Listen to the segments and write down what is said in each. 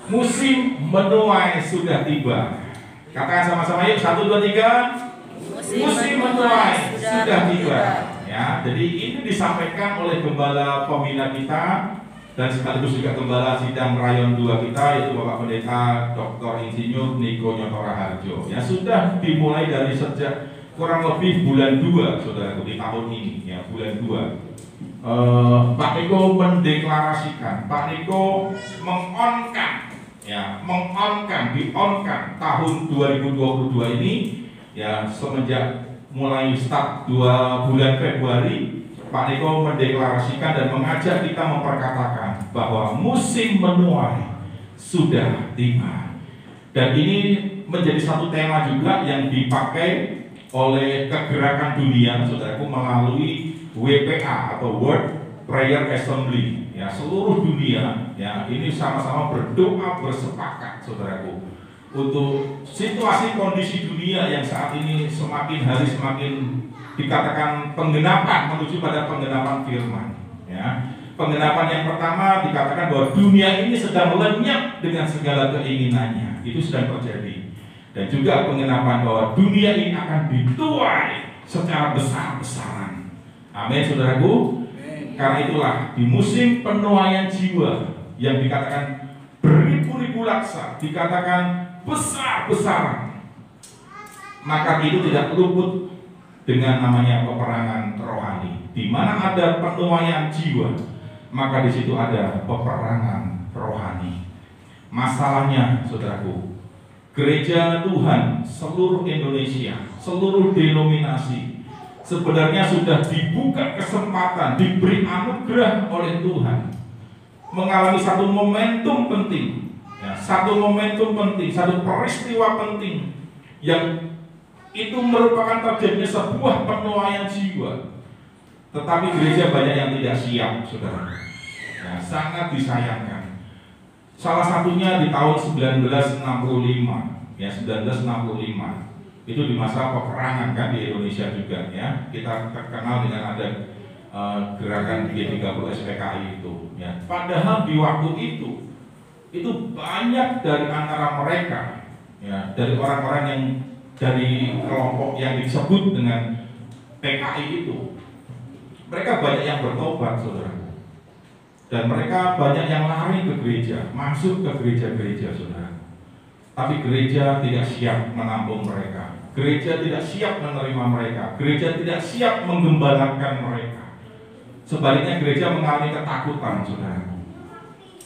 Musim menuai sudah tiba. Katakan sama-sama yuk, 1, 2, 3. Musim menuai sudah tiba. Ya, jadi ini disampaikan oleh gembala pembina kita dan sekaligus juga gembala sidang rayon 2 kita, yaitu Bapak Pendeta Dr. Insinyur Niko Nyotora Harjo. Ya, sudah dimulai dari sejak kurang lebih bulan 2, saudaraku, di tahun ini, ya, bulan 2. Pak Niko mendeklarasikan, Pak Niko mengonkan, ya, di-onkan tahun 2022 ini, ya, semenjak mulai start 2 bulan Februari, Pak Niko mendeklarasikan dan mengajak kita memperkatakan bahwa musim menuai sudah tiba. Dan ini menjadi satu tema juga yang dipakai oleh kegerakan dunia, saudaraku, melalui WPA atau World Prayer Assembly. Ya, seluruh dunia, ya, ini sama-sama berdoa bersepakat, saudaraku, untuk situasi kondisi dunia yang saat ini semakin hari semakin dikatakan penggenapan, menuju pada penggenapan firman. Ya, penggenapan yang pertama dikatakan bahwa dunia ini sedang lenyap dengan segala keinginannya, itu sedang terjadi. Dan juga penggenapan bahwa dunia ini akan dituai secara besar-besaran. Amin, saudaraku. Karena itulah di musim penuaian jiwa yang dikatakan beribu-ribu laksa, dikatakan besar-besaran, maka itu tidak luput dengan namanya peperangan rohani. Di mana ada penuaian jiwa, maka di situ ada peperangan rohani. Masalahnya, saudaraku, gereja Tuhan seluruh Indonesia, seluruh denominasi sebenarnya sudah dibuka kesempatan, diberi anugerah oleh Tuhan mengalami satu momentum penting, ya, satu peristiwa penting yang itu merupakan terjadinya sebuah penuaian jiwa. Tetapi gereja banyak yang tidak siap, saudara. Ya, sangat disayangkan. Salah satunya di tahun 1965, ya, 1965. Itu di masa peperangan kan di Indonesia juga, ya. Kita terkenal dengan ada gerakan G30 SPKI itu, ya. Padahal di waktu itu banyak dari antara mereka, ya, dari orang-orang yang dari kelompok yang disebut dengan PKI itu, mereka banyak yang bertobat, saudara. Dan mereka banyak yang lari ke gereja, masuk ke gereja-gereja, saudara. Tapi gereja tidak siap menampung mereka. Gereja tidak siap menerima mereka. Gereja tidak siap menggembalakan mereka. Sebaliknya gereja mengalami ketakutan, saudara.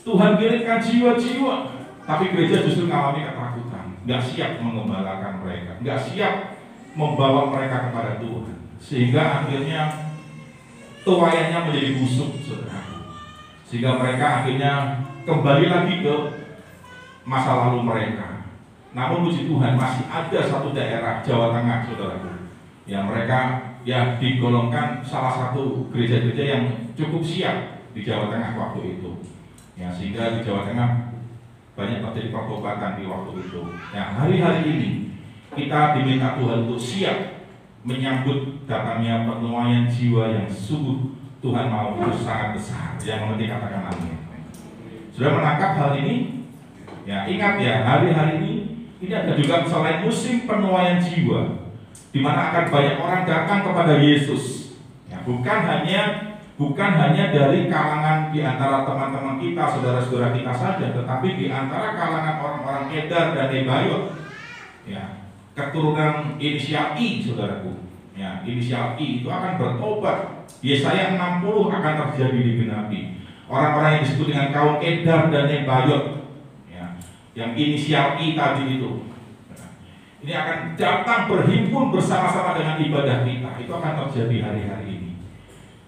Tuhan kirimkan jiwa-jiwa, tapi gereja justru mengalami ketakutan. Nggak siap menggembalakan mereka, nggak siap membawa mereka kepada Tuhan. Sehingga akhirnya tuaiannya menjadi busuk, saudara. Sehingga mereka akhirnya kembali lagi ke masa lalu mereka. Namun puji Tuhan masih ada satu daerah Jawa Tengah, saudaraku, yang mereka ya digolongkan salah satu gereja-gereja yang cukup siap di Jawa Tengah waktu itu. Ya, sehingga di Jawa Tengah banyak terjadi pertobatan di waktu itu. Ya, hari-hari ini kita diminta Tuhan untuk siap menyambut datangnya penuaian jiwa yang sungguh Tuhan mau itu sangat besar. Yang mengerti katakan amin. Sudah menangkap hal ini? Ya, ingat ya, hari-hari ini ada juga selain musim penuaian jiwa, di mana akan banyak orang datang kepada Yesus. Ya, bukan hanya dari kalangan di antara teman-teman kita, saudara-saudara kita saja, tetapi di antara kalangan orang-orang Kedar dan Nebayot, ya, keturunan inisial I, saudaraku. Ya, inisial I itu akan bertobat. Yesaya 60 akan terjadi digenapi. Orang-orang yang disebut dengan kaum Kedar dan Nebayot, yang inisial I tadi itu, ini akan datang berhimpun bersama-sama dengan ibadah kita. Itu akan terjadi hari-hari ini.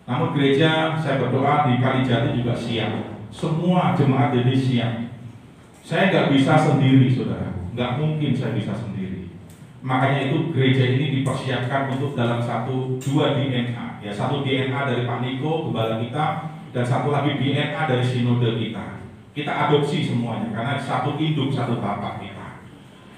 Namun gereja, saya berdoa di Kalijati juga siap. Semua jemaat ini siap. Saya nggak bisa sendiri, saudara. Nggak mungkin saya bisa sendiri. Makanya itu gereja ini dipersiapkan untuk dalam dua DNA. Ya, satu DNA dari Pak Niko, gembala kita, dan satu lagi DNA dari sinode kita. Kita adopsi semuanya karena satu induk, satu bapak kita.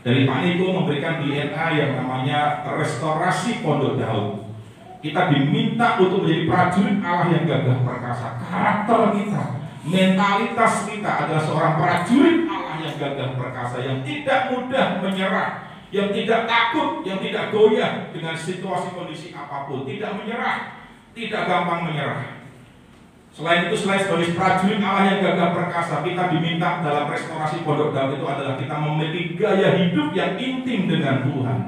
Dari Pak Niko memberikan DNA yang namanya restorasi Pondok Daud. Kita diminta untuk menjadi prajurit Allah yang gagah perkasa. Karakter kita, mentalitas kita adalah seorang prajurit Allah yang gagah perkasa, yang tidak mudah menyerah, yang tidak takut, yang tidak goyah dengan situasi kondisi apapun, tidak menyerah, tidak gampang menyerah. Selain itu, selain sebagai prajurit Allah yang gagah perkasa, kita diminta dalam restorasi Pondok Daud itu adalah kita memiliki gaya hidup yang intim dengan Tuhan.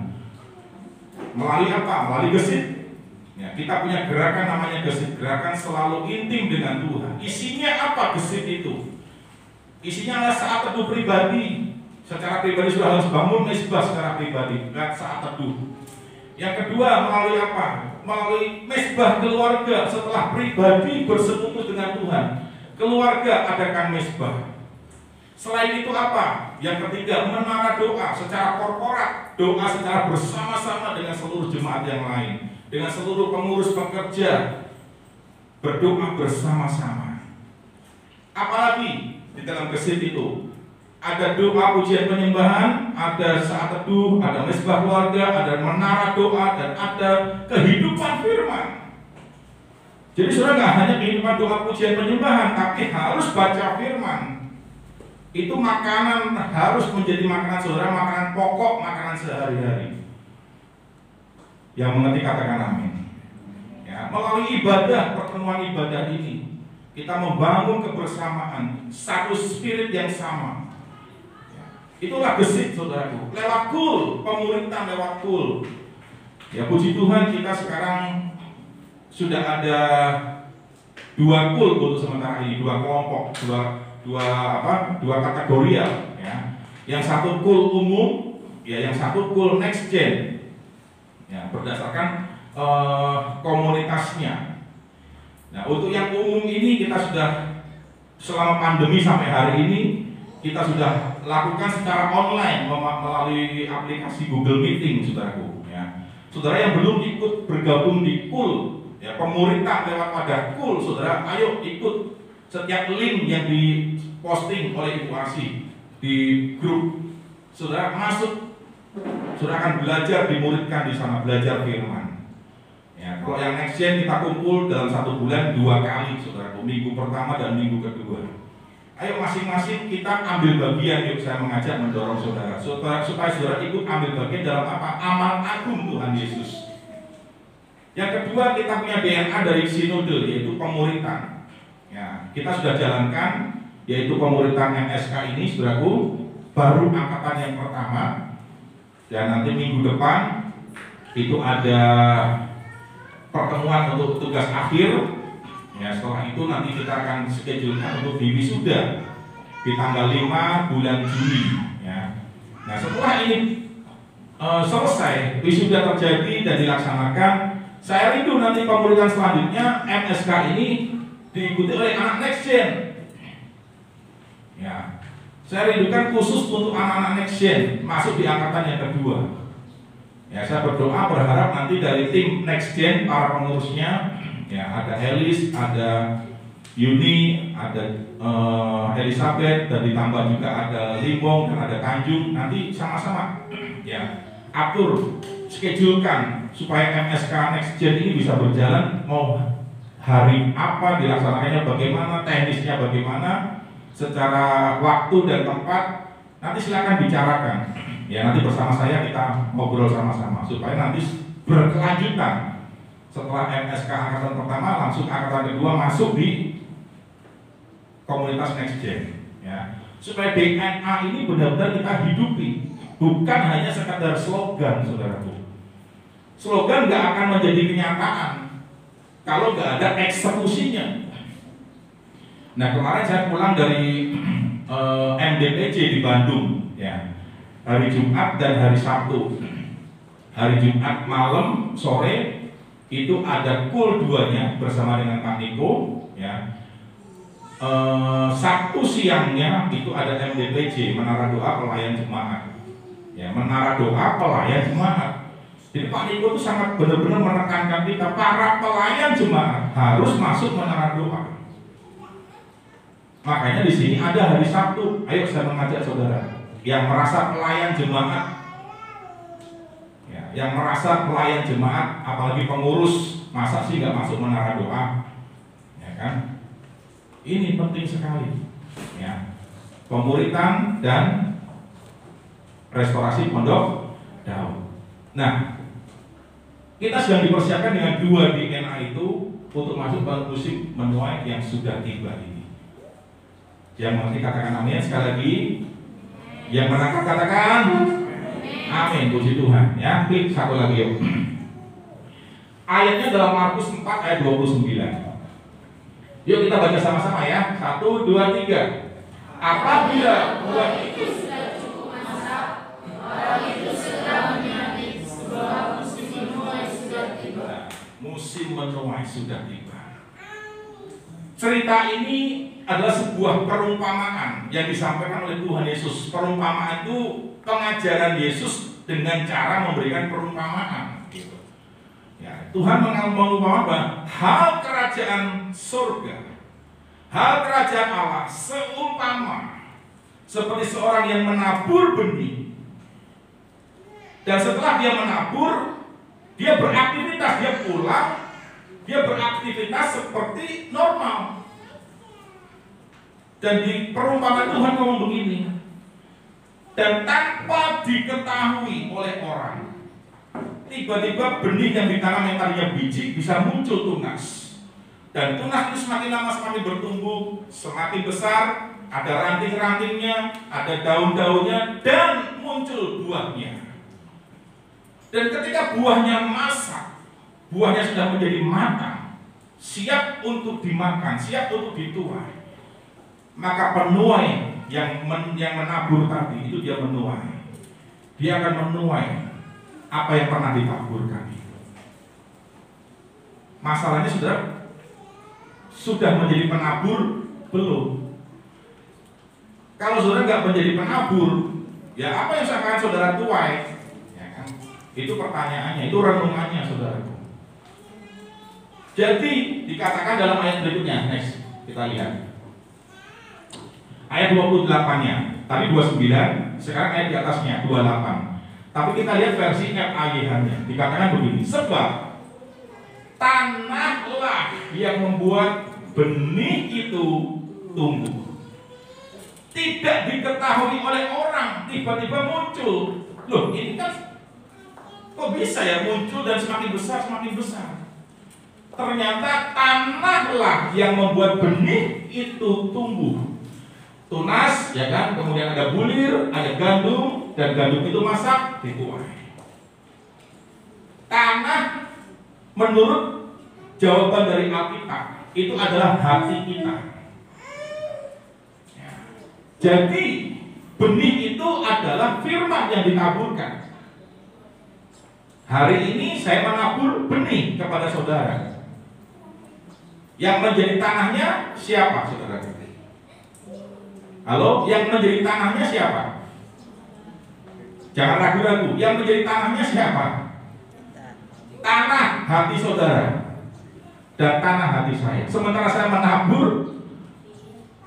Melalui apa? Melalui gesit. Ya, kita punya gerakan namanya gesit, gerakan selalu intim dengan Tuhan. Isinya apa gesit itu? Isinya adalah saat teduh pribadi. Secara pribadi sudah harus bangun mesbah secara pribadi, saat teduh. Yang kedua, melalui apa? Melalui mesbah keluarga. Setelah pribadi bersekutu dengan Tuhan, keluarga adakan mesbah. Selain itu apa? Yang ketiga, menara doa secara korporat, doa secara bersama-sama dengan seluruh jemaat yang lain, dengan seluruh pengurus pekerja, berdoa bersama-sama. Apalagi di dalam gesit itu ada doa pujian penyembahan, ada saat teduh, ada mesbah keluarga, ada menara doa, dan ada kehidupan firman. Jadi saudara nggak hanya kehidupan doa pujian penyembahan, tapi harus baca firman. Itu makanan, harus menjadi makanan saudara, makanan pokok, makanan sehari-hari. Yang mengerti katakan amin. Ya, melalui ibadah, pertemuan ibadah ini, kita membangun kebersamaan, satu spirit yang sama. Itulah gesit saudaraku, lewat kul, pemuritan lewat kul. Ya puji Tuhan, kita sekarang sudah ada 2 kul untuk sementara ini, 2 kelompok, dua kategori ya. Yang satu kul umum, ya yang satu kul next gen. Ya, berdasarkan komunitasnya. Nah, untuk yang umum ini kita sudah selama pandemi sampai hari ini kita sudah lakukan secara online melalui aplikasi Google Meeting, saudaraku. Ya. Saudara yang belum ikut bergabung di KUL, ya pemuritan lewat pada KUL, saudara, ayo ikut setiap link yang diposting oleh Ibu Asi di grup. Saudara masuk, saudara akan belajar, dimuridkan di sana, belajar firman. Ya, kalau yang next gen kita kumpul dalam 1 bulan 2 kali, saudaraku, minggu pertama dan minggu kedua. Ayo masing-masing kita ambil bagian, yuk saya mengajak mendorong saudara supaya saudara ikut ambil bagian dalam apa? Amal agung Tuhan Yesus. Yang kedua, kita punya DNA dari sinode, yaitu pemuritan. Ya, kita sudah jalankan, yaitu pemuritan MSK ini, saudaraku, baru angkatan yang pertama. Dan nanti minggu depan itu ada pertemuan untuk tugas akhir. Ya, setelah itu nanti kita akan schedulekan untuk di wisuda di tanggal 5 bulan Juli. Ya. Nah, setelah ini selesai, wisuda terjadi dan dilaksanakan, saya rindu nanti pemuritan selanjutnya MSK ini diikuti oleh anak next gen. Ya, saya rindukan khusus untuk anak-anak next gen masuk di angkatan yang kedua. Ya, saya berdoa berharap nanti dari tim next gen para pengurusnya, ya ada Elis, ada Yuni, ada Elizabeth, dan ditambah juga ada Limbong dan ada Tanjung. Nanti sama-sama ya atur, schedulekan supaya MSK Next Gen ini bisa berjalan. Mau hari apa dilaksanakannya, bagaimana teknisnya, bagaimana secara waktu dan tempat, nanti silakan bicarakan. Ya nanti bersama saya kita ngobrol sama-sama supaya nanti berkelanjutan. Setelah MSK angkatan pertama, langsung angkatan kedua masuk di komunitas Next Gen, ya. Supaya DNA ini benar-benar kita hidupi, bukan hanya sekadar slogan, saudaraku. Slogan nggak akan menjadi kenyataan kalau nggak ada eksekusinya. Nah, kemarin saya pulang dari MDPJ di Bandung, ya, hari Jumat dan hari Sabtu. Hari Jumat malam sore itu ada kul 2-nya bersama dengan Pak Niko, ya. Sabtu siangnya itu ada MDPJ, Menara Doa Pelayan Jemaat. Ya, Menara Doa Pelayan Jemaat. Jadi Pak Niko itu sangat benar-benar menekankan kita, para pelayan jemaat harus masuk menara doa. Makanya di sini ada hari Sabtu. Ayo saya mengajak saudara yang merasa pelayan jemaat, yang merasa pelayan jemaat, apalagi pengurus, masa sih nggak masuk menara doa, ya kan? Ini penting sekali, ya. pemuritan, dan restorasi pondok Daud. Nah, kita sedang dipersiapkan dengan 2 DNA itu untuk masuk ke musim menuai yang sudah tiba ini. Yang mengerti katakan amin sekali lagi. Yang menangkap katakan amin. Puji Tuhan. Ya, klik satu lagi yuk. Ayatnya dalam Markus 4 ayat 29. Yuk kita baca sama-sama ya. 1, 2, 3. Apabila buah itu sudah cukup masak, orang itu segera menyambut sebab musim menuai sudah tiba. Musim menuai sudah tiba. Cerita ini adalah sebuah perumpamaan yang disampaikan oleh Tuhan Yesus. Perumpamaan itu pengajaran Yesus dengan cara memberikan perumpamaan. Ya, Tuhan mengumpamakan bahwa hal kerajaan surga, hal kerajaan Allah seumpama seperti seorang yang menabur benih. Dan setelah dia menabur, dia beraktivitas, dia pulang, dia beraktivitas seperti normal. Dan di perumpamaan Tuhan ngomong begini, dan tanpa diketahui oleh orang, tiba-tiba benih yang ditanam yang tadinya biji bisa muncul tunas. Dan tunas itu semakin lama semakin bertumbuh, semakin besar, ada ranting-rantingnya, ada daun-daunnya, dan muncul buahnya. Dan ketika buahnya masak, buahnya sudah menjadi matang, siap untuk dimakan, siap untuk dituai, maka penuai yang menabur tadi itu dia menuai. Dia akan menuai apa yang pernah ditaburkan itu. Masalahnya sudah menjadi penabur belum? Kalau saudara nggak menjadi penabur, ya apa yang akan saudara tuai? Ya kan? Itu pertanyaannya, itu renungannya saudaraku. Jadi dikatakan dalam ayat berikutnya, next kita lihat. Ayat 28-nya, tadi 29, sekarang ayat di atasnya 28. Tapi kita lihat versi FAYH-nya. Dikatakan begini, sebab tanahlah yang membuat benih itu tumbuh. Tidak diketahui oleh orang, tiba-tiba muncul. Loh, ini kan kok bisa ya muncul dan semakin besar, semakin besar. Ternyata tanahlah yang membuat benih itu tumbuh. Tunas, ya kan, kemudian ada bulir, ada gandum, dan gandum itu masak, dituai. Tanah, menurut jawaban dari Alkitab, itu adalah hati kita. Ya. Jadi, benih itu adalah firman yang ditaburkan. Hari ini saya menabur benih kepada saudara. Yang menjadi tanahnya siapa, saudara? Halo, yang menjadi tanahnya siapa? Jangan ragu-ragu, yang menjadi tanahnya siapa? Tanah hati saudara dan tanah hati saya. Sementara saya menabur,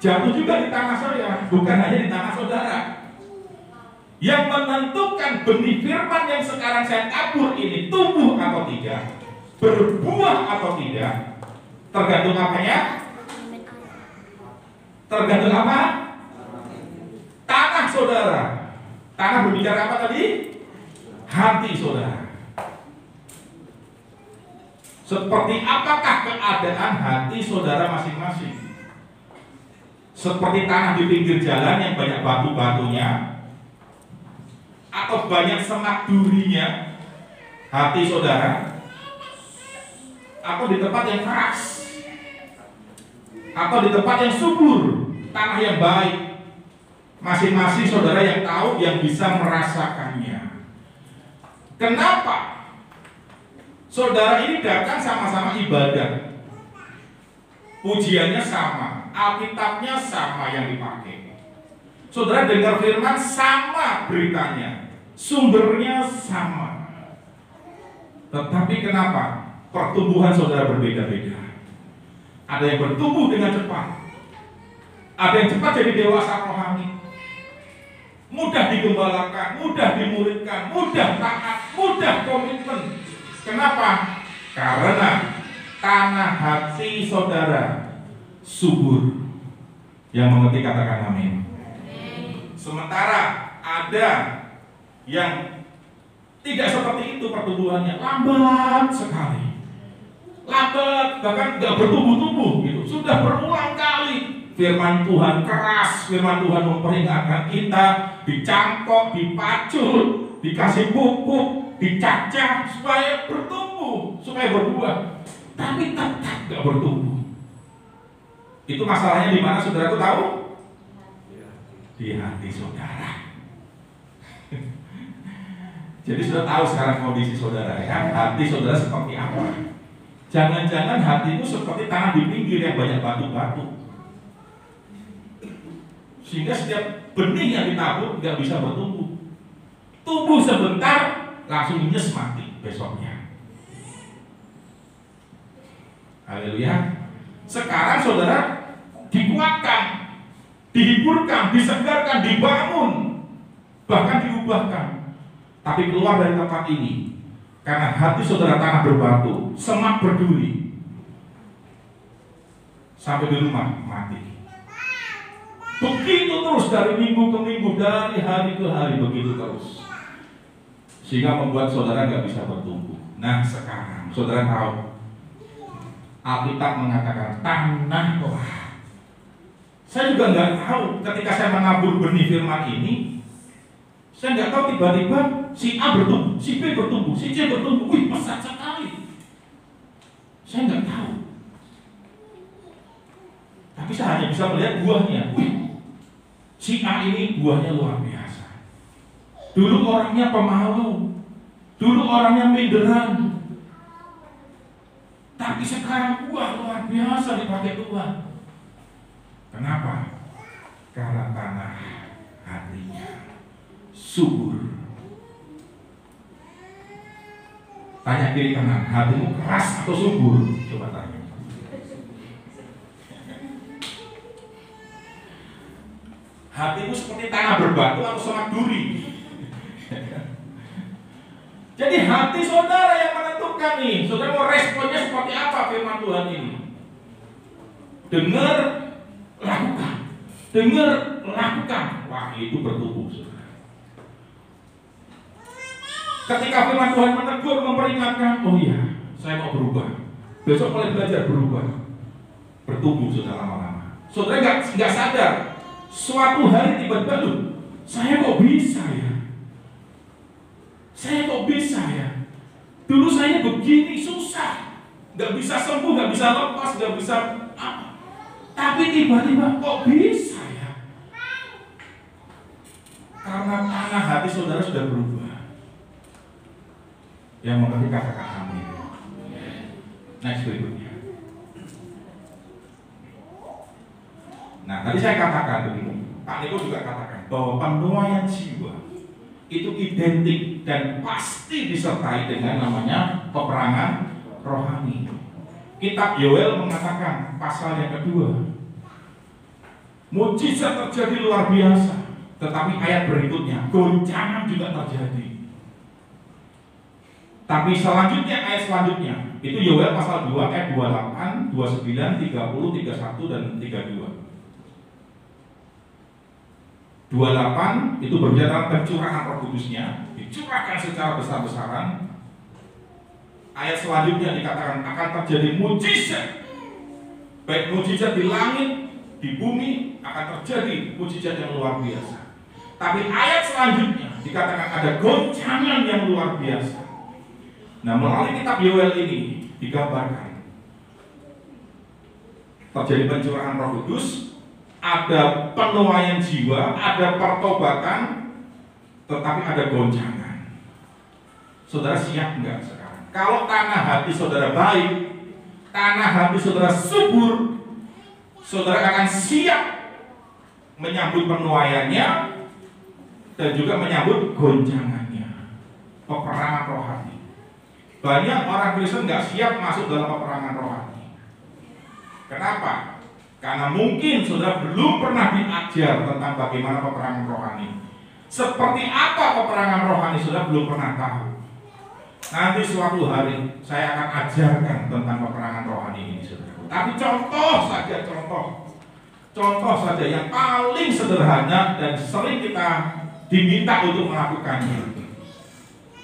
jatuh juga di tanah saya, bukan hanya di tanah saudara. Yang menentukan benih firman yang sekarang saya tabur ini tumbuh atau tidak, berbuah atau tidak, tergantung apanya? Tergantung apa? Tanah saudara. Tanah berbicara apa tadi? Hati saudara. Seperti apakah keadaan hati saudara masing-masing? Seperti tanah di pinggir jalan yang banyak batu-batunya, atau banyak semak durinya hati saudara, atau di tempat yang keras, atau di tempat yang subur, tanah yang baik? Masing-masing saudara yang tahu, yang bisa merasakannya. Kenapa saudara ini datang sama-sama ibadah? Pujiannya sama, Alkitabnya sama yang dipakai. Saudara dengar firman sama beritanya, sumbernya sama. Tetapi kenapa pertumbuhan saudara berbeda-beda? Ada yang bertumbuh dengan cepat, ada yang cepat jadi dewasa rohani, mudah digembalakan, mudah dimuridkan, mudah taat, mudah komitmen. Kenapa? Karena tanah hati saudara subur. Yang mengerti katakan amin. Sementara ada yang tidak seperti itu pertumbuhannya, lambat sekali, lambat, bahkan nggak bertumbuh-tumbuh gitu. Sudah berulang kali firman Tuhan keras, firman Tuhan memperingatkan kita, dicangkok, dipacut, dikasih pupuk, dicacah supaya bertumbuh, supaya berbuah, tapi tetap nggak bertumbuh. Itu masalahnya di mana, saudaraku tahu? Di hati saudara. Jadi sudah tahu sekarang kondisi saudara ya, hati saudara seperti apa. Jangan-jangan hatimu seperti tanah di pinggir yang banyak batu-batu, sehingga setiap benih yang ditabur nggak bisa bertumbuh. Tumbuh sebentar, langsung nyes mati besoknya. Haleluya. Sekarang saudara dikuatkan, dihiburkan, disegarkan, dibangun, bahkan diubahkan. Tapi keluar dari tempat ini karena hati saudara tanah berbatu, semak berduri, sampai di rumah mati. Begitu terus dari minggu ke minggu, dari hari ke hari, begitu terus, sehingga membuat saudara nggak bisa bertumbuh. Nah sekarang saudara tahu, Alkitab mengatakan tanah rohani. Saya juga nggak tahu ketika saya menabur benih firman ini, saya nggak tahu tiba-tiba si A bertumbuh, si B bertumbuh, si C bertumbuh. Wih, pesat sekali. Saya nggak tahu. Tapi saya hanya bisa melihat buahnya. Wih, si A ini buahnya luar biasa. Dulu orangnya pemalu, dulu orangnya minderan, tapi sekarang buah luar biasa dipakai Tuhan. Kenapa? Karena tanah hatinya subur. Tanya kiri kanan, hatimu keras atau subur? Coba tanya. Hatimu seperti tanah berbatu atau semak duri? Jadi hati saudara yang menentukan nih, saudara mau responnya seperti apa firman Tuhan ini? Dengar, lakukan. Dengar, lakukan. Wah, itu bertumbuh, saudara. Ketika firman Tuhan menegur, memperingatkan, oh iya, saya mau berubah. Besok mulai belajar berubah, bertumbuh saudara lama-lama. Saudara nggak sadar, suatu hari tiba-tiba, saya kok bisa ya? Saya kok bisa ya? Dulu saya begini susah, nggak bisa sembuh, nggak bisa lepas, nggak bisa apa. Tapi tiba-tiba kok bisa ya? Karena tanah hati saudara sudah berubah. Yang mengerti katakan amin. Next berikutnya. Nah, tadi saya katakan begini, Pak Niko juga katakan bahwa penuaian jiwa itu identik dan pasti disertai dengan namanya peperangan rohani. Kitab Yoel mengatakan pasal yang kedua, mujizat terjadi luar biasa, tetapi ayat berikutnya goncangan juga terjadi. Tapi selanjutnya, ayat selanjutnya itu Yoel pasal 2 ayat 28, 29, 30, 31 dan 32. 28 itu berbicara tentang pencurahan Roh Kudusnya, dicurahkan secara besar-besaran. Ayat selanjutnya dikatakan akan terjadi mujizat, baik mujizat di langit, di bumi, akan terjadi mujizat yang luar biasa. Tapi ayat selanjutnya dikatakan ada goncangan yang luar biasa. Nah, melalui kitab Yoel ini digambarkan terjadi pencurahan Roh Kudus, ada penuaian jiwa, ada pertobatan, tetapi ada goncangan. Saudara siap enggak sekarang? Kalau tanah hati saudara baik, tanah hati saudara subur, saudara akan siap menyambut penuaiannya dan juga menyambut goncangannya, peperangan rohani. Banyak orang Kristen nggak siap masuk dalam peperangan rohani. Kenapa? Karena mungkin saudara belum pernah diajar tentang bagaimana peperangan rohani. Seperti apa peperangan rohani saudara belum pernah tahu. Nanti suatu hari saya akan ajarkan tentang peperangan rohani ini, saudara. Tapi contoh saja, contoh. Contoh saja yang paling sederhana dan sering kita diminta untuk melakukannya,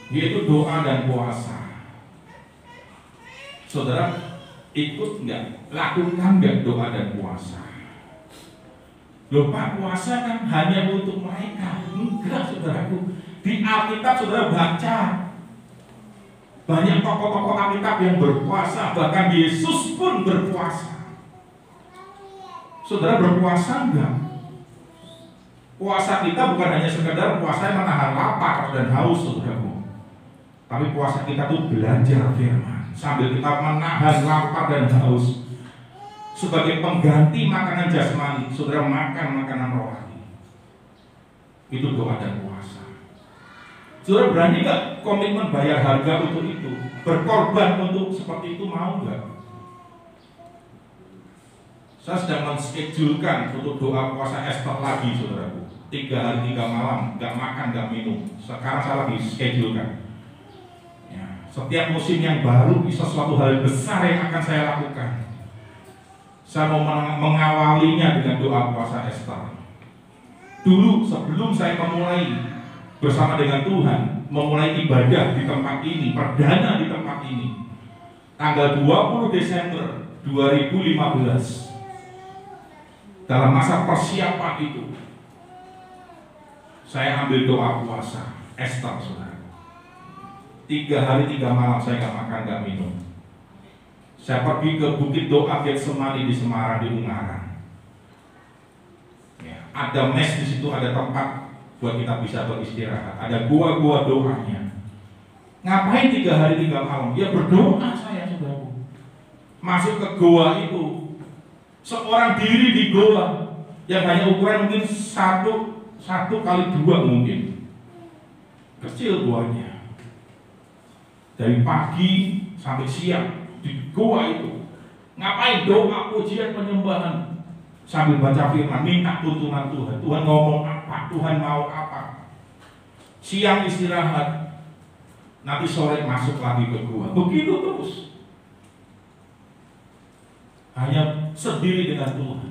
yaitu doa dan puasa. Saudara, ikut nggak? Lakukan nggak doa dan puasa? Loh Pak, puasa kan hanya untuk mereka. Enggak, saudaraku. Di Alkitab saudara baca, banyak tokoh-tokoh Alkitab yang berpuasa, bahkan Yesus pun berpuasa. Saudara berpuasa enggak? Puasa kita bukan hanya sekedar puasa yang menahan lapar dan haus, saudaraku. Tapi puasa kita tuh belajar firman sambil kita menahan lapar dan haus. Sebagai pengganti makanan jasmani, saudara makan makanan rohani. Itu doa dan puasa. Saudara berani gak komitmen bayar harga untuk itu? Berkorban untuk seperti itu, mau gak? Saya sedang menschedulkan untuk doa puasa Esther lagi, saudaraku. 3 hari 3 malam, gak makan, gak minum. Sekarang saya lagi schedulkan. Ya, setiap musim yang baru, sesuatu hal besar yang akan saya lakukan. Saya mau mengawalinya dengan doa puasa Esther. Dulu sebelum saya memulai bersama dengan Tuhan, memulai ibadah di tempat ini, perdana di tempat ini, tanggal 20 Desember 2015, dalam masa persiapan itu, saya ambil doa puasa Esther, saudara. 3 hari 3 malam saya gak makan, gak minum. Saya pergi ke Bukit Doa Getsemani di Semarang, di Ungaran. Ya, ada mes di situ, ada tempat buat kita bisa beristirahat. Ada gua-gua doanya. Ngapain 3 hari 3 malam? Ya berdoa saya, saudaraku. Masuk ke goa itu, seorang diri di goa yang hanya ukuran mungkin 1 kali 2 mungkin. Kecil goanya. Dari pagi sampai siang di goa itu, ngapain? Doa, pujian, penyembahan, sambil baca firman, minta tuntunan Tuhan. Tuhan ngomong apa? Tuhan mau apa? Siang istirahat, nanti sore masuk lagi ke goa. Begitu terus. Hanya sendiri dengan Tuhan.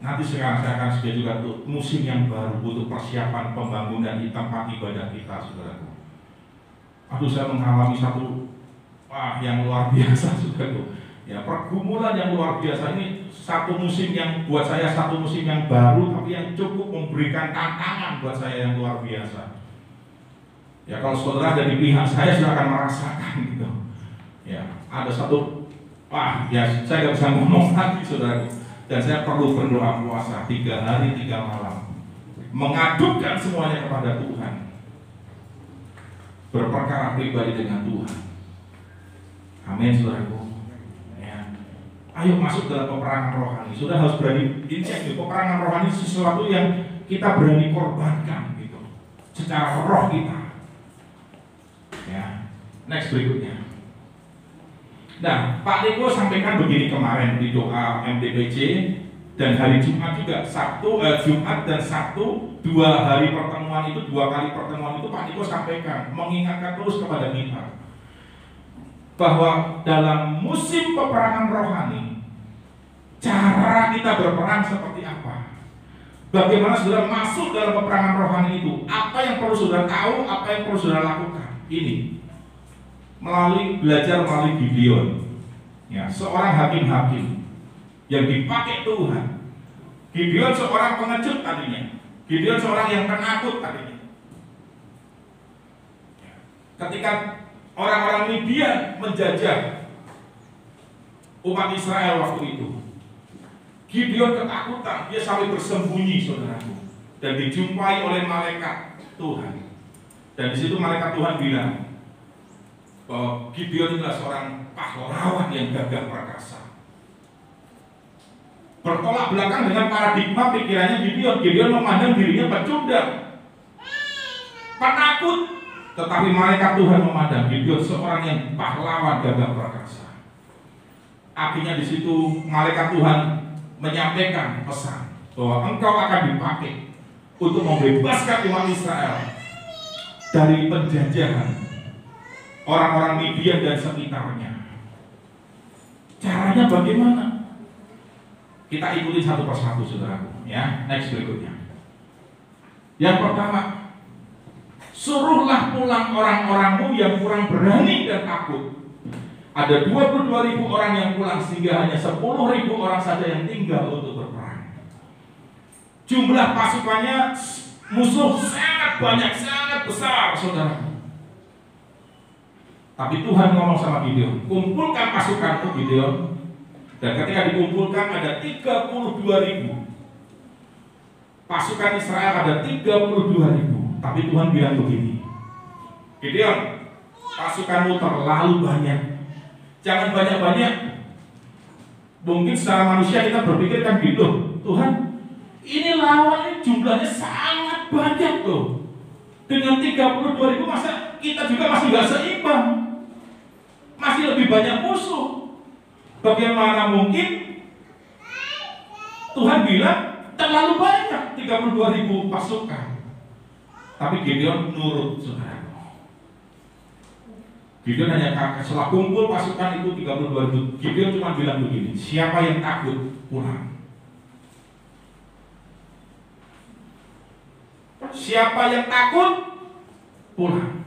Nanti sekarang saya akan juga tuh musim yang baru untuk persiapan pembangunan di tempat ibadah kita, saudaraku. Aduh, saya mengalami satu yang luar biasa, saudaraku. Ya, pergumulan yang luar biasa ini, satu musim yang buat saya satu musim yang baru, tapi yang cukup memberikan tantangan buat saya yang luar biasa. Ya, kalau saudara ada di pihak saya akan merasakan gitu. Ya, ada satu ya saya nggak bisa ngomong lagi, saudaraku. Dan saya perlu berdoa puasa 3 hari 3 malam, mengadukan semuanya kepada Tuhan, berperkara pribadi dengan Tuhan. Amin, saudaraku. Ya. Ayo masuk dalam peperangan rohani. Sudah harus berani dicek. Peperangan rohani sesuatu yang kita berani korbankan gitu, secara roh kita. Ya. Next berikutnya. Nah, Pak Niko sampaikan begini kemarin di doa MDPC, dan hari Jumat juga, Jumat dan Sabtu, 2 hari pertemuan itu, 2 kali pertemuan itu Pak Niko sampaikan, mengingatkan terus kepada kita bahwa dalam musim peperangan rohani, cara kita berperang seperti apa, bagaimana saudara masuk dalam peperangan rohani itu, apa yang perlu saudara tahu, apa yang perlu saudara lakukan. Ini belajar melalui Gideon, ya, seorang hakim-hakim yang dipakai Tuhan. Gideon seorang pengecut tadinya, Gideon seorang yang penakut tadinya. Ketika orang-orang Midian menjajah umat Israel waktu itu, Gideon ketakutan, dia sampai bersembunyi, saudaraku, dan dijumpai oleh malaikat Tuhan. Dan di situ malaikat Tuhan bilang bahwa Gideon adalah seorang pahlawan yang gagah perkasa. Bertolak belakang dengan paradigma pikirannya Gideon. Gideon memandang dirinya pecundang, penakut, tetapi malaikat Tuhan memandang Gideon seorang yang pahlawan gagah perkasa. Akhirnya di situ malaikat Tuhan menyampaikan pesan bahwa engkau akan dipakai untuk membebaskan umat Israel dari penjajahan orang-orang Midian dan sekitarnya. Caranya bagaimana? Kita ikuti satu persatu, saudaraku. Ya, next berikutnya. Yang pertama, suruhlah pulang orang-orangmu yang kurang berani dan takut. Ada 22.000 orang yang pulang sehingga hanya 10.000 orang saja yang tinggal untuk berperang. Jumlah pasukannya musuh sangat banyak, sangat besar, saudara. Tapi Tuhan ngomong sama Gideon, kumpulkan pasukanmu Gideon. Dan ketika dikumpulkan ada 32.000. Pasukan Israel ada 32.000. Tapi Tuhan bilang begini, Gideon, pasukanmu terlalu banyak. Jangan banyak-banyak. Mungkin secara manusia kita berpikir kan gitu, Tuhan, ini lawannya jumlahnya sangat banyak loh. Dengan 32.000 masa kita juga masih gak seimbang, masih lebih banyak musuh. Bagaimana mungkin? Tuhan bilang terlalu banyak, 32.000 pasukan. Tapi Gideon nurut, saudara. Gideon hanya setelah kumpul pasukan itu 32.000. Gideon cuma bilang begini, siapa yang takut pulang? Siapa yang takut pulang?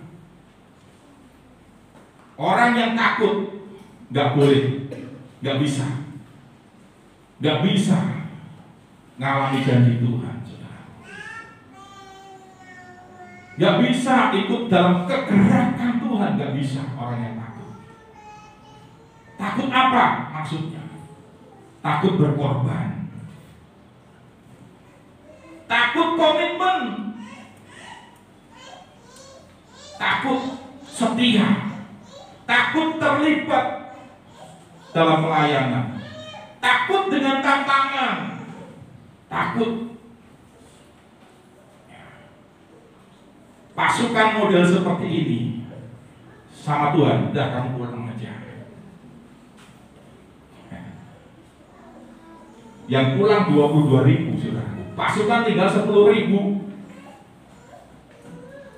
Orang yang takut gak boleh, gak bisa ngalami janji Tuhan, saudara. Gak bisa ikut dalam kegerakan Tuhan, gak bisa orang yang takut. Takut apa maksudnya? Takut berkorban, takut komitmen, takut setia, takut terlibat dalam pelayanan, takut dengan tantangan, takut. Pasukan model seperti ini sama Tuhan, udah kamu pulang aja. Yang pulang 22.000, saudara. Pasukan tinggal 10.000.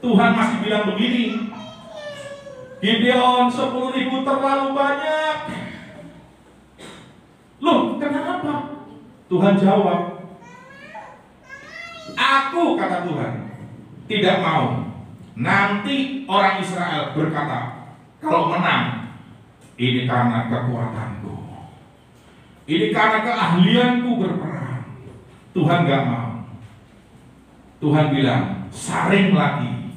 Tuhan masih bilang begini, Gideon, 10.000 terlalu banyak. Loh, kenapa? Tuhan jawab, aku, kata Tuhan, tidak mau nanti orang Israel berkata, kalau menang, ini karena kekuatanku, ini karena keahlianku berperang. Tuhan gak mau. Tuhan bilang, saring lagi,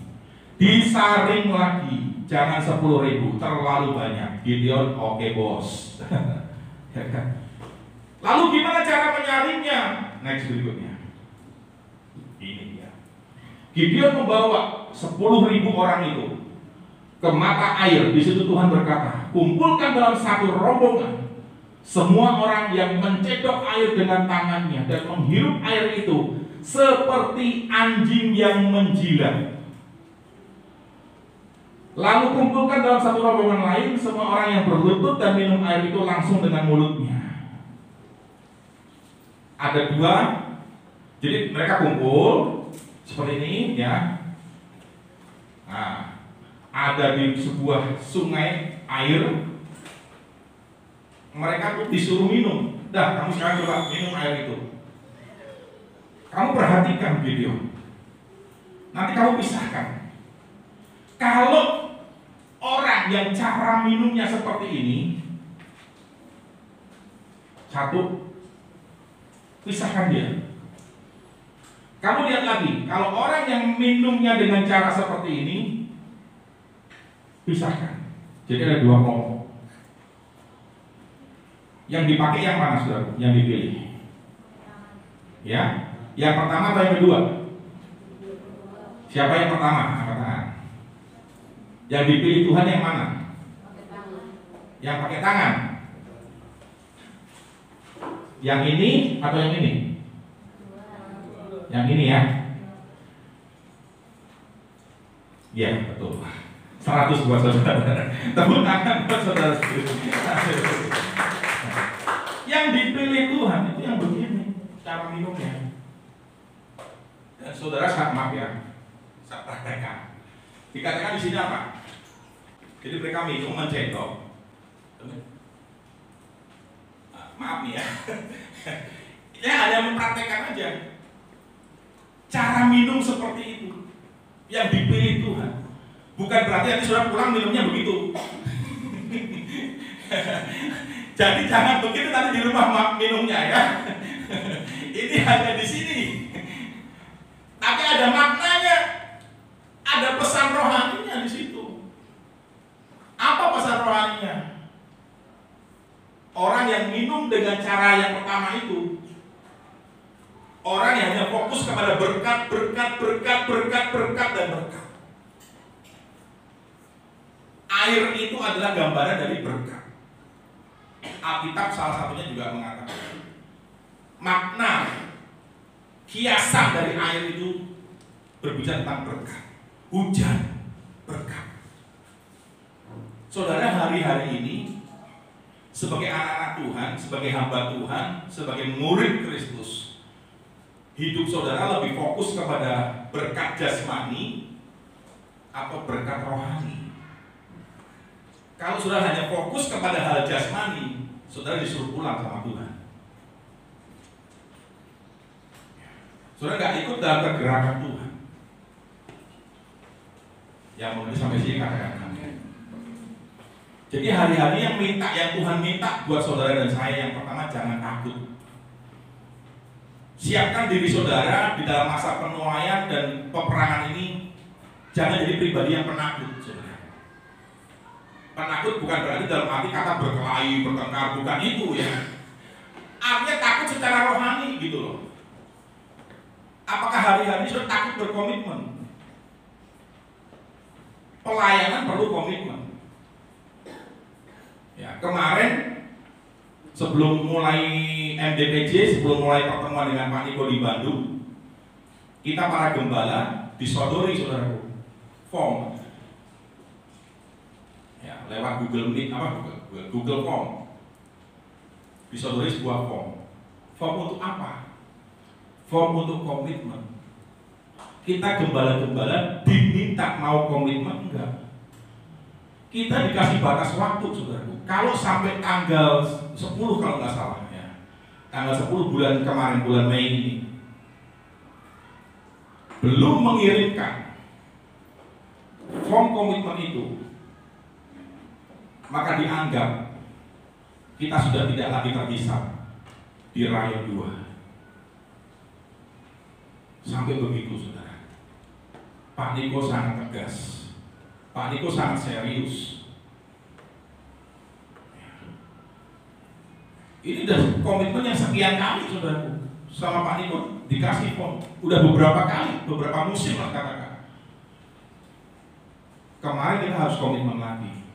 disaring lagi, jangan 10.000, terlalu banyak. Gideon, oke bos. Lalu gimana cara menyaringnya? Next berikutnya. Ini dia. Gideon membawa 10.000 orang itu ke mata air. Di situ Tuhan berkata, kumpulkan dalam satu rombongan semua orang yang mencedok air dengan tangannya dan menghirup air itu seperti anjing yang menjilat. Lalu kumpulkan dalam satu rombongan lain semua orang yang berlutut dan minum air itu langsung dengan mulutnya. Ada dua, jadi mereka kumpul seperti ini ya. Nah, ada di sebuah sungai air. Mereka tuh disuruh minum. Dah, kamu sekarang coba minum air itu. Kamu perhatikan video. Nanti kamu pisahkan. Kalau orang yang cara minumnya seperti ini, satu, pisahkan dia. Kamu lihat lagi, kalau orang yang minumnya dengan cara seperti ini, pisahkan. Jadi ada dua kelompok. Yang dipakai yang mana, saudara? Yang dipilih? Ya, yang pertama atau yang kedua? Siapa yang pertama? Angkat tangan. Yang dipilih Tuhan yang mana? Yang pakai tangan. Yang ini atau yang ini? Yang ini ya. Ya, betul. 100 buat saudara. Tepuk tangan buat saudara. Yang dipilih Tuhan itu yang begini cara minumnya. Dan saudara, maaf ya, saya praktekkan. Dikatakan di sini apa? Jadi mereka minum mencendok. Maaf nih ya, Ya hanya mempraktekkan aja. Cara minum seperti itu yang dipilih Tuhan. Bukan berarti nanti saudara pulang minumnya begitu. Jadi jangan begitu nanti di rumah minumnya ya. Ini hanya di sini. Tapi ada maknanya, ada pesan rohaninya di situ. Apa pesan rohaninya? Orang yang minum dengan cara yang pertama itu, orang yang hanya fokus kepada berkat, dan berkat. Air itu adalah gambaran dari berkat. Alkitab salah satunya juga mengatakan makna hiasan dari air itu berbicara tentang berkat. Hujan, berkat. Saudara, hari-hari ini sebagai anak-anak Tuhan, sebagai hamba Tuhan, sebagai murid Kristus, hidup saudara lebih fokus kepada berkat jasmani atau berkat rohani? Kalau saudara hanya fokus kepada hal jasmani, saudara disuruh pulang sama Tuhan. Saudara nggak ikut dalam pergerakan Tuhan. Yang mengerti sampai sini katakan amin. Jadi hari-hari yang Tuhan minta buat saudara dan saya, yang pertama jangan takut. Siapkan diri saudara di dalam masa penuaian dan peperangan ini. Jangan jadi pribadi yang penakut, saudara. Penakut bukan berarti dalam arti kata berkelahi, bertengkar, bukan itu ya. Artinya takut secara rohani gitu loh. Apakah hari-hari sudah takut berkomitmen? Pelayanan perlu komitmen. Ya, kemarin sebelum mulai MDPJ, sebelum mulai pertemuan dengan Pak Niko di Bandung, kita para gembala disodori saudaraku form. Ya, lewat Google Meet Google Form. Disodori sebuah form. Form untuk apa? Form untuk komitmen. Kita gembala-gembala diminta mau komitmen enggak? Kita dikasih batas waktu, saudaraku. Kalau sampai tanggal 10 kalau nggak salah ya, tanggal 10 bulan kemarin, bulan Mei ini, belum mengirimkan form komitmen itu, maka dianggap kita sudah tidak lagi terhisap di raya 2. Sampai begitu, saudara. Pak Niko sangat tegas, Pak Niko sangat serius. Ini udah komitmen yang sekian kali, saudaraku. Sama Pak Niko dikasih form, udah beberapa kali, beberapa musim lah katakan. Kemarin kita harus komitmen lagi.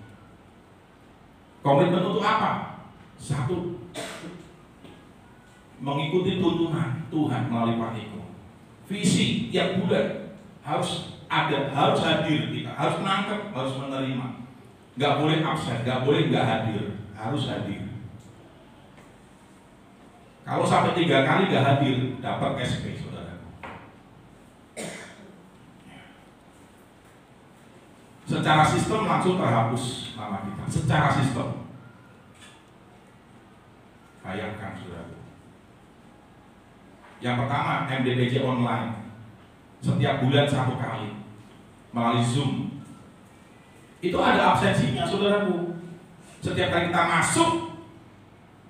Komitmen untuk apa? Satu, mengikuti tuntunan Tuhan melalui Pak Niko. Visi yang bulat harus ada, harus hadir kita, harus menangkap, harus menerima. Nggak boleh absen, nggak boleh nggak hadir, harus hadir. Kalau sampai 3 kali nggak hadir, dapat SP, saudara. Secara sistem langsung terhapus nama kita. Secara sistem. Bayangkan, saudara. Yang pertama, MDPJ online. Setiap bulan 1 kali melalui Zoom. Itu ada absensinya, saudaraku. Setiap kali kita masuk,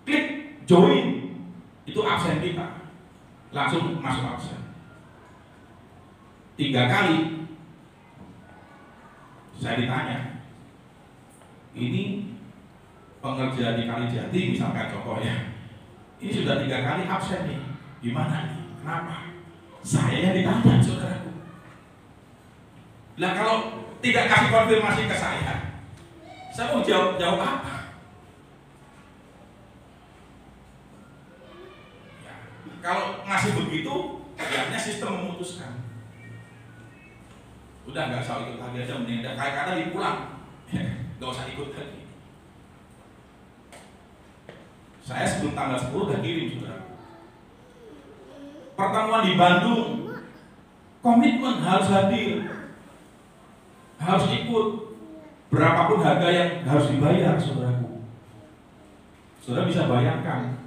klik join, itu absen kita, langsung masuk absen. 3 kali saya ditanya, ini pengerja di Kalijati misalkan contohnya, ini sudah 3 kali absen nih, gimana nih, kenapa? Saya yang ditanya, saudaraku. Lah kalau tidak kasih konfirmasi ke saya mau jawab apa? Ya, kalau ngasih begitu, akhirnya sistem memutuskan. Udah nggak usah ikut lagi aja, mending kayak kata dipulang, nggak usah ikut lagi. Saya sebelum tanggal 10 udah kirim, saudara. Pertemuan di Bandung, komitmen harus hadir, harus ikut, berapapun harga yang harus dibayar, saudaraku. Saudara bisa bayangkan,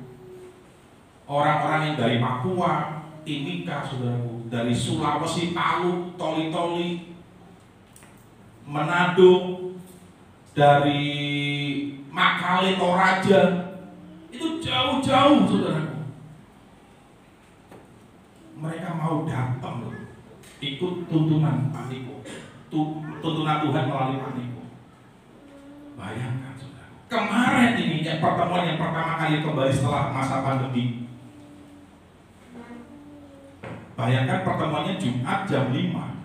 orang-orang yang dari Papua, Timika, saudaraku, dari Sulawesi, Palu, Toli-Toli, Manado, dari Makale, Toraja, itu jauh-jauh, saudaraku. Mereka mau datang loh, ikut tuntunan Pak Niko, tuntunan Tuhan melalui Pak Niko. Bayangkan, saudara. Kemarin ini pertemuan yang pertama kali kembali setelah masa pandemi. Bayangkan pertemuannya Jumat jam 5,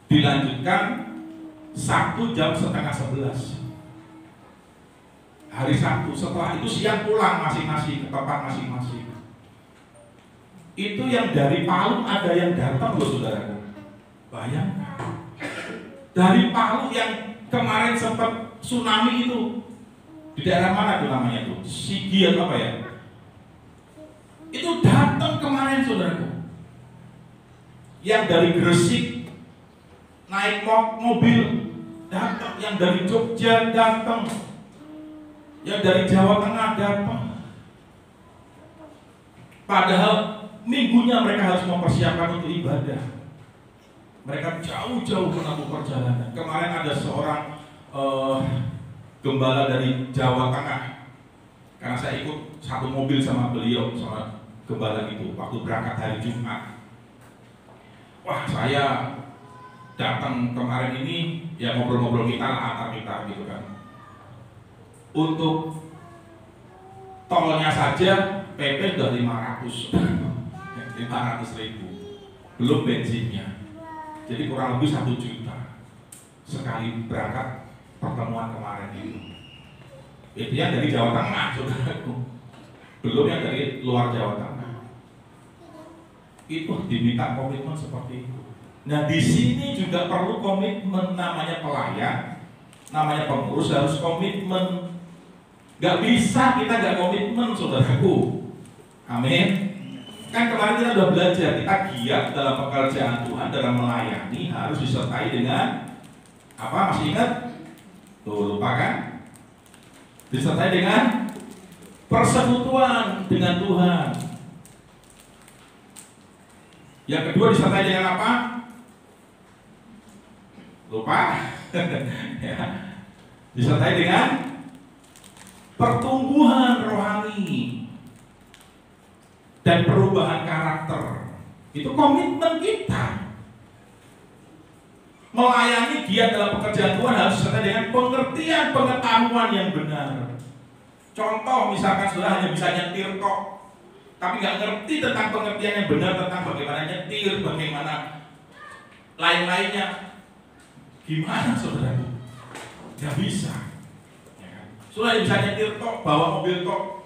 dilanjutkan Sabtu jam setengah 11. Hari Sabtu, setelah itu siang pulang masing-masing ke tempat masing-masing. Itu yang dari Palu ada yang datang loh, saudaraku. Bayangkan. Dari Palu yang kemarin sempat tsunami itu, di daerah mana tuh namanya tuh? Sigi atau apa ya? Itu datang kemarin, saudaraku. Yang dari Gresik naik mobil datang, yang dari Jogja datang, yang dari Jawa Tengah datang. Padahal minggunya mereka harus mempersiapkan untuk ibadah. Mereka jauh-jauh menempuh perjalanan. Kemarin ada seorang gembala dari Jawa Tengah, karena saya ikut satu mobil sama beliau, sama gembala itu, waktu berangkat hari Jumat. Wah, saya datang kemarin ini, ya ngobrol-ngobrol kita lah, antar kita gitu kan. Untuk tolnya saja PP udah 500.000, belum bensinnya. Jadi kurang lebih 1 juta sekali berangkat pertemuan kemarin itu. Itu yang dari Jawa Tengah, saudaraku. Belum yang dari luar Jawa Tengah. Itu diminta komitmen seperti itu. Nah, di sini juga perlu komitmen, namanya pelayan, namanya pengurus harus komitmen. Gak bisa kita gak komitmen, saudaraku. Amin. Kan kemarin kita sudah belajar, kita giat dalam pekerjaan Tuhan, dalam melayani harus disertai dengan apa? Masih ingat? Tuh, lupa kan? Disertai dengan persekutuan dengan Tuhan. Yang kedua disertai dengan apa? Lupa? Ya. Disertai dengan pertumbuhan rohani dan perubahan karakter. Itu komitmen kita. Melayani dia dalam pekerjaan Tuhan harus disertai dengan pengertian, pengetahuan yang benar. Contoh, misalkan saudara hanya bisa nyetir kok, tapi nggak ngerti tentang pengertian yang benar tentang bagaimana nyetir, bagaimana lain-lainnya. Gimana saudara? Nggak bisa. Saudara bisa nyetir kok, bawa mobil kok,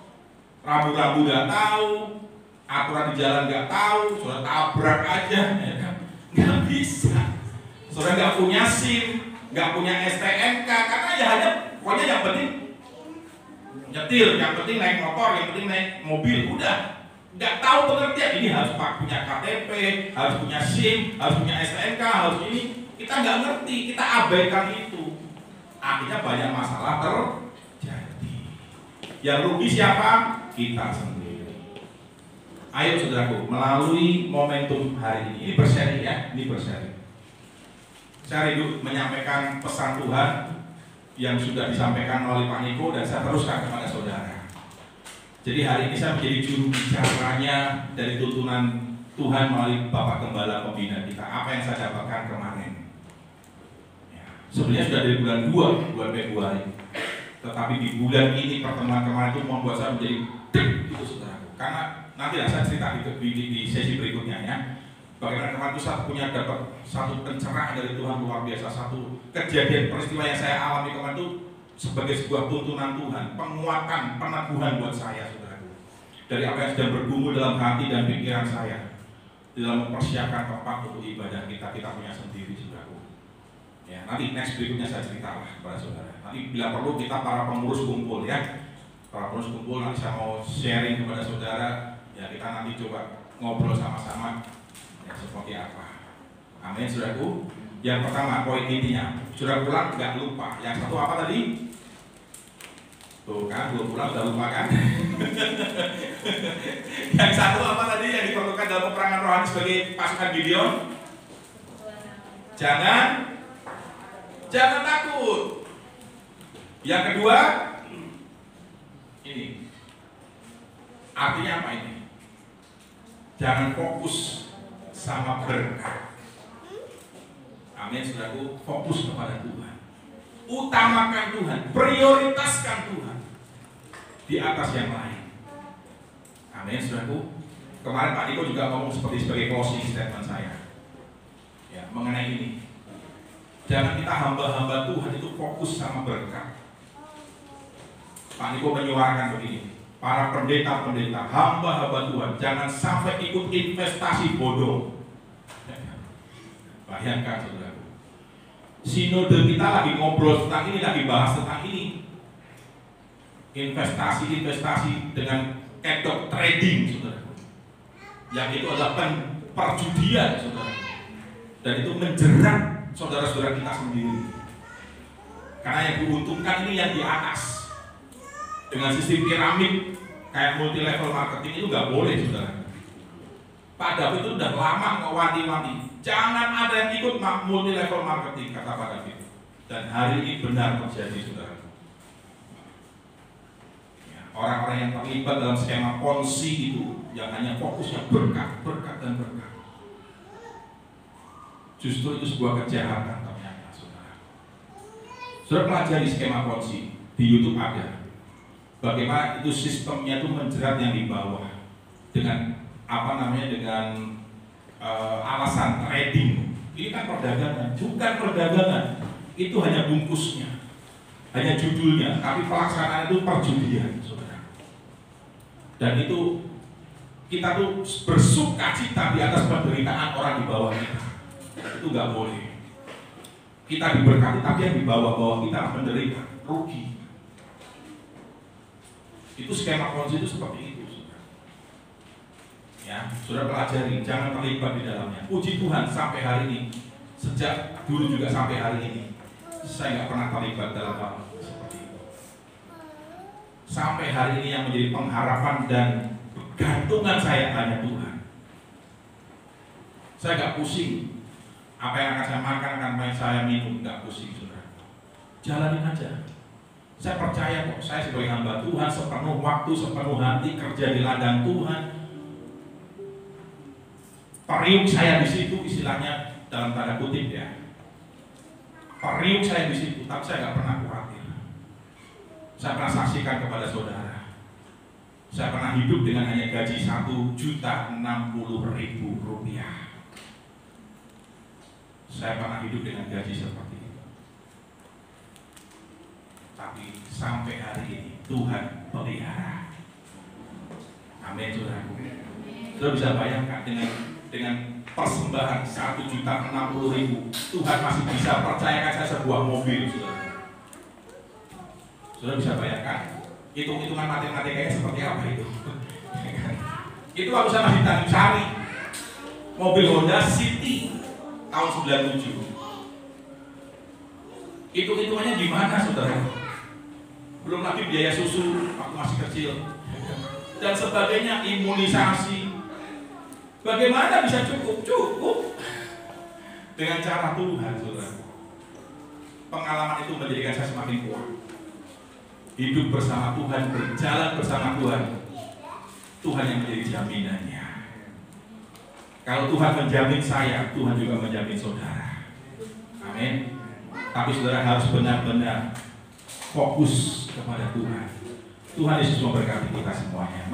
rambu-rambu nggak tahu, aturan di jalan nggak tahu, saudara tabrak aja, ya kan? Nggak bisa. Saudara nggak punya SIM, nggak punya STNK, karena ya hanya pokoknya yang penting nyetir, yang penting naik motor, yang penting naik mobil, udah. Nggak tahu pengertian, ini harus punya KTP, harus punya SIM, harus punya STNK, harus ini. Kita nggak ngerti, kita abaikan itu. Akhirnya banyak masalah terjadi. Yang rugi siapa? Kita sendiri. Ayo saudaraku, melalui momentum hari ini berseri ya, ini berseri. Saya rindu menyampaikan pesan Tuhan yang sudah disampaikan oleh Pak Niko dan saya teruskan kepada saudara. Jadi hari ini saya menjadi juru bicaranya dari tuntunan Tuhan melalui Bapak Gembala Pembina kita. Apa yang saya dapatkan kemarin? Ya, sebenarnya sudah dari bulan 2, bulan Februari. Tetapi di bulan ini pertemuan kemarin itu membuat saya menjadi itu saudara. Karena nanti saya cerita di sesi berikutnya ya. Bagaimana kemarin itu saya punya dapat satu pencerahan dari Tuhan luar biasa, satu kejadian peristiwa yang saya alami kemarin itu sebagai sebuah tuntunan Tuhan, penguatan, peneguhan buat saya, saudaraku. Dari apa yang sedang bergumul dalam hati dan pikiran saya, dalam mempersiapkan tempat untuk ibadah kita punya sendiri, saudaraku. Ya, nanti next berikutnya saya ceritalah kepada saudara. Nanti bila perlu kita para pengurus kumpul ya, para pengurus kumpul nanti saya mau sharing kepada saudara. Ya kita nanti coba ngobrol sama-sama. Ya, seperti apa? Amin, saudaraku. Yang pertama, poin intinya, sudah pulang nggak lupa. Yang satu apa tadi? Tuh kan, belum pulang udah lupa kan? Yang satu apa tadi yang diperlukan dalam peperangan rohani sebagai pasukan Gideon? Jangan takut. Yang kedua, ini artinya apa ini? Jangan fokus sama berkat. Amin, saudaraku, fokus kepada Tuhan. Utamakan Tuhan, prioritaskan Tuhan di atas yang lain. Amin, saudaraku. Kemarin Pak Niko juga ngomong sebagai closing statement saya, ya, mengenai ini. Jangan kita hamba-hamba Tuhan itu fokus sama berkat. Pak Niko menyuarakan begini, para pendeta-pendeta, hamba-hamba Tuhan, jangan sampai ikut investasi bodong. Bayangkan, saudaraku, sinode kita lagi ngobrol tentang ini, lagi bahas tentang ini, investasi dengan kedok trading, saudaraku, yang itu adalah perjudian, saudaraku, dan itu menjerat saudara-saudara kita sendiri. Karena yang diuntungkan ini yang di atas. Dengan sistem piramid kayak multi level marketing itu nggak boleh, saudara. Pak David itu udah lama ngewanti-wanti, jangan ada yang ikut multi level marketing, kata Pak David. Dan hari ini benar terjadi, saudara. Ya, orang-orang yang terlibat dalam skema ponzi itu yang hanya fokusnya berkat, dan berkat. Justru itu sebuah kejahatan ternyata, saudara. Saudara pelajari skema ponzi di YouTube ada. Bagaimana itu sistemnya itu menjerat yang di bawah dengan dengan alasan trading. Ini kan perdagangan, bukan perdagangan. Itu hanya bungkusnya, hanya judulnya, tapi pelaksanaan itu perjudian, saudara. Dan itu kita tuh bersukacita di atas penderitaan orang di bawah kita. Itu nggak boleh. Kita diberkati, tapi yang di bawah-bawah kita menderita, rugi. Itu skema ponzi itu seperti itu, saudara. Ya, sudah pelajari, jangan terlibat di dalamnya. Puji Tuhan sampai hari ini, sejak dulu juga sampai hari ini, saya nggak pernah terlibat dalam hal seperti itu. Sampai hari ini yang menjadi pengharapan dan gantungan saya hanya Tuhan. Saya nggak pusing apa yang akan saya makan, apa yang saya minum, nggak pusing, saudara. Jalanin aja. Saya percaya kok, saya sebagai hamba Tuhan sepenuh waktu, sepenuh hati kerja di ladang Tuhan. Periuk saya di situ, istilahnya dalam tanda kutip ya. Periuk saya di situ, tapi saya nggak pernah khawatir. Saya pernah saksikan kepada saudara. Saya pernah hidup dengan hanya gaji Rp1.060.000. Saya pernah hidup dengan gaji seperti itu. Tapi sampai hari ini Tuhan pelihara. Amin, saudaraku. Saudara bisa bayangkan dengan persembahan Rp1.060.000, Tuhan masih bisa percayakan saya sebuah mobil, saudara. Saudara bisa bayangkan hitung-hitungan matematikanya seperti apa itu? Itu aku sama di Tanjung Sari, mobil Honda City tahun 97. Hitung-hitungannya gimana, saudara? Belum lagi biaya susu waktu masih kecil dan sebagainya, imunisasi. Bagaimana bisa cukup? Cukup dengan cara Tuhan, saudara. Pengalaman itu menjadikan saya semakin kuat. Hidup bersama Tuhan, berjalan bersama Tuhan. Tuhan yang menjadi jaminannya. Kalau Tuhan menjamin saya, Tuhan juga menjamin saudara. Amin. Tapi saudara harus benar-benar fokus kepada Tuhan. Tuhan Yesus memberkati kita semuanya.